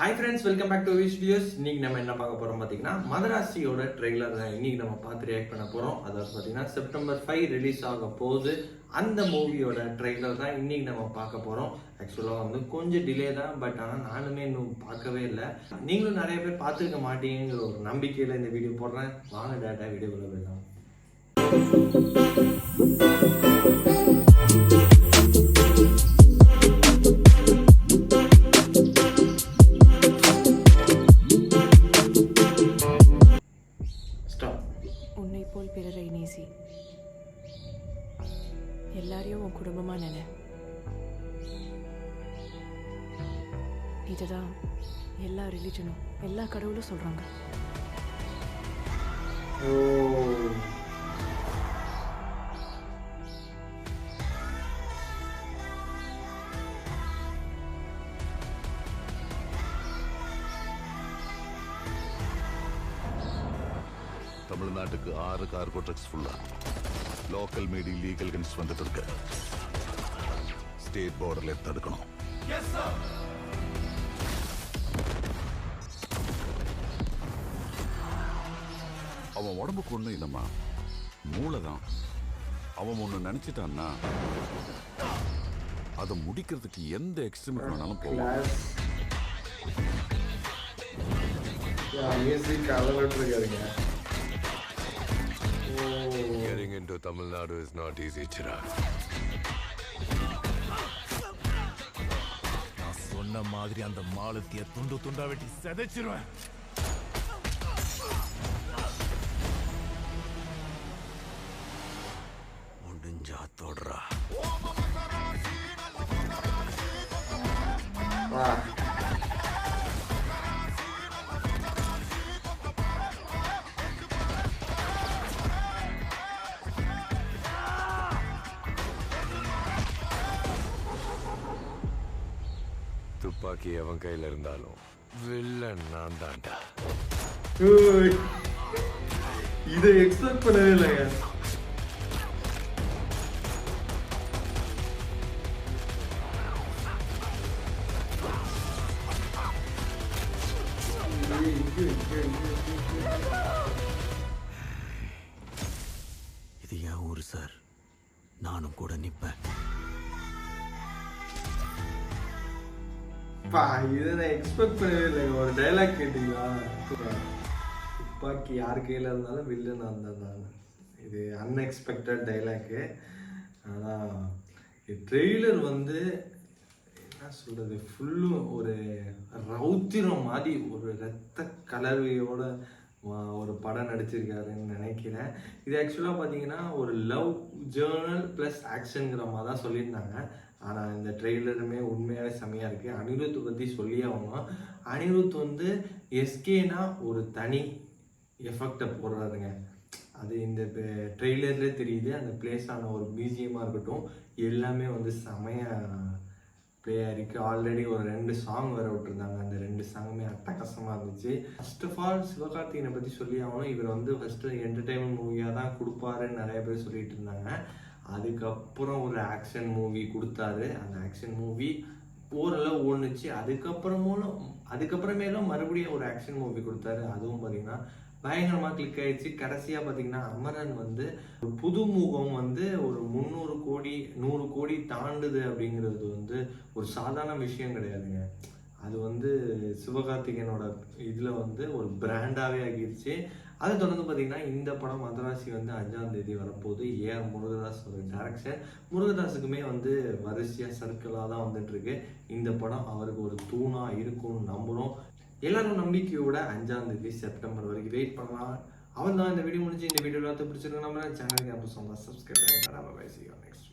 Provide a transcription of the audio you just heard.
Hi friends, welcome back to wish videos. இன்னைக்கு நம்ம என்ன பார்க்க போறோம் பார்த்தீங்கன்னா, மதராசியோட ட்ரெய்லர் தான் இன்னைக்கு நம்ம பார்த்து ரியாக்ட் பண்ண போறோம். அதாவது பார்த்தீங்கன்னா செப்டம்பர் 5 ரிலீஸ் ஆக போகுது. அந்த மூவியோட ட்ரெய்லர் தான் இன்னைக்கு நம்ம பார்க்க போறோம். ஆக்சுவலாக வந்து கொஞ்சம் டிலே தான், பட் ஆனால் நானுமே இன்னும் பார்க்கவே இல்லை. நீங்களும் நிறைய பேர் பார்த்துருக்க மாட்டீங்கிற ஒரு நம்பிக்கையில் இந்த வீடியோ போடுறேன். வாங்க டேட்டா வீடியோக்குள்ள போயிடலாம். உன்னை போல் பிறரை நேசி, எல்லாரையும் உன் குடும்பமா நினை. இதுதான் எல்லா ரிலிஜனும் எல்லா கடவுளும் சொல்றாங்க. தமிழ்நாட்டுக்கு 6 கார்கோ ட்ரக்ஸ் ஃபுல்லா லோக்கல் மீடி லீகல் கன்ஸ் வந்துட்டு இருக்கு. ஸ்டேட் பார்டர்ல தடுக்கணும். அவன் உடம்புக்கு ஒண்ணு இல்லம்மா, மூளைதான். அவன் ஒண்ணு நினைச்சிட்டான்னா அதை முடிக்கிறதுக்கு எந்த எக்ஸ்ட்ரீமுக்கு வேணாலும் போவான். Getting into Tamil Nadu is not easy, Chirag. நான் சொன்ன மாதிரி அந்த மாலத்திய துண்டு துண்டா வெட்டி செதைச்சிருவேன். முடிஞ்சா தொடரா. துப்பாக்கி அவன் கையில இருந்தாலும் வில்லன் நான் தான்டா. இதை எக்ஸ்பெக்ட் பண்ணவே இல்லைங்க. இது என் ஊரு சார், நானும் கூட நிப்பேன். இதை நான் எக்ஸ்பெக்ட் பண்ணவே இல்லைங்க. ஒரு டைலாக் கேட்டீங்களா? துப்பாக்கி யார் கையில் இருந்தாலும் வில்லன் அந்த தான். இது அன்எக்ஸ்பெக்டட் டைலாக்கு. ஆனால் ட்ரெய்லர் வந்து என்ன சொல்கிறது, ஃபுல்லும் ஒரு ரௌத்திரம் மாதிரி ஒரு ரத்த கலவையோட ஒரு படம் நடிச்சிருக்காருன்னு நினைக்கிறேன். இது ஆக்சுவலாக பார்த்தீங்கன்னா ஒரு லவ் ஜேர்னல் ப்ளஸ் ஆக்ஷனுங்கிற மாதிரி தான் சொல்லியிருந்தாங்க. ஆனால் இந்த ட்ரெய்லருமே உண்மையாகவே செம்மையாக இருக்குது. அனிருத் பற்றி சொல்லி ஆகணும். அனிருத் வந்து எஸ்கேனா ஒரு தனி எஃபெக்டை போடுறாருங்க. அது இந்த ட்ரெய்லர்லேயே தெரியுது. அந்த பிளேஸான ஒரு மியூசியமாக இருக்கட்டும், எல்லாமே வந்து செமையாக ப்ளே ஆகிருக்கு. ஆல்ரெடி ஒரு 2 சாங் வர விட்டுருந்தாங்க. அந்த 2 சாங்குமே அட்டகாசமாக இருந்துச்சு. ஃபர்ஸ்ட் ஆஃப் ஆல் சிவகார்த்திகனை பற்றி சொல்லி ஆகணும். இவர் வந்து ஃபஸ்ட்டு என்டர்டெயின்மெண்ட் மூவியாக தான் கொடுப்பாருன்னு நிறைய பேர் சொல்லிட்டு இருந்தாங்க. அதுக்கப்புறம் ஒரு ஆக்ஷன் மூவி கொடுத்தாரு. அந்த ஆக்ஷன் மூவி ஓரளவு ஓடுனுச்சு. அதுக்கப்புறமேலும் மறுபடியும் ஒரு ஆக்ஷன் மூவி கொடுத்தாரு. அதுவும் பார்த்தீங்கன்னா பயங்கரமாக கிளிக் ஆயிடுச்சு. கடைசியாக பார்த்தீங்கன்னா அமரன் வந்து ஒரு புது முகம் வந்து ஒரு 300 கோடி 100 கோடி தாண்டுது அப்படிங்கிறது வந்து ஒரு சாதாரண விஷயம் கிடையாதுங்க. அது வந்து சிவகார்த்திகேயனோட இதில் வந்து ஒரு பிராண்டாகவே ஆகிடுச்சு. அதை தொடர்ந்து பார்த்தீங்கன்னா இந்த படம் மதராசி வந்து 5ஆம் தேதி வரப்போகுது. ஏஆர் முருகதாஸ் ஒரு டைரக்ஷன். முருகதாஸுக்குமே வந்து வரிசையாக சர்க்கிளாக தான் வந்துட்டுருக்கு. இந்த படம் அவருக்கு ஒரு தூணாக இருக்கும்னு நம்புகிறோம். எல்லாரும் நம்பிக்கையோட 5ஆம் தேதி செப்டம்பர் வரைக்கும் வெயிட் பண்ணலாம். அவன் தான் இந்த வீடியோ முடிஞ்சு. இந்த வீடியோ எல்லாத்தையும் பிடிச்சிருக்கு. நம்ம சேனலுக்கு அப்போ சொன்னால் சப்ஸ்கிரைப் பண்ணிட்டு நெக்ஸ்ட்